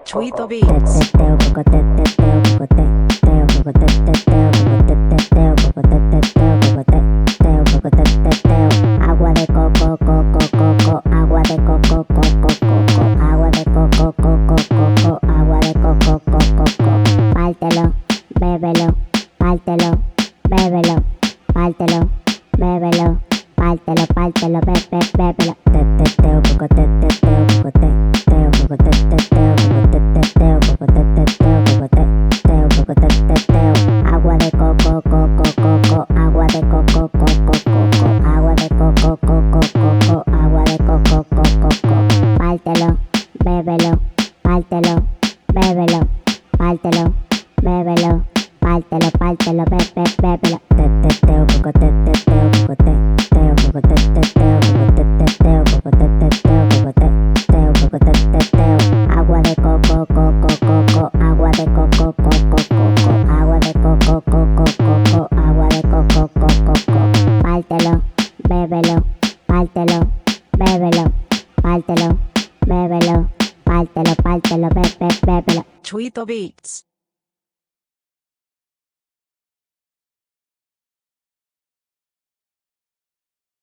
Chuito Beats. Agua de coco, coco, coco, agua de coco, coco, coco, agua de coco, coco, coco, agua de coco, coco, coco. Pártelo, bébelo, pártelo, bébelo, pártelo, bébelo, pártelo, pártelo, bébelo. Teteo, coco, teteo, coco, teteo, coco, teteo, coco, teteo, coco, teteo, coco, teteo, coco, teteo. Agua de coco, coco, coco, agua de coco, coco, coco, agua de coco, coco, coco, agua de coco, coco, coco. Pártelo, bébelo, pártelo, bébelo, pártelo, bébelo, pártelo, pártelo, bébelo. Teteo, coco, teteo, coco, teteo, coco, teteo, coco, teteo, coco, teteo, coco, teteo, coco, teteo. Agua de coco, coco, coco, agua de coco, coco, coco, agua de coco, coco, coco, agua de coco, coco, coco. Pártelo, bébelo, pártelo, bébelo, pártelo, bébelo, pártelo, pártelo, bébelo. Chuito Beats.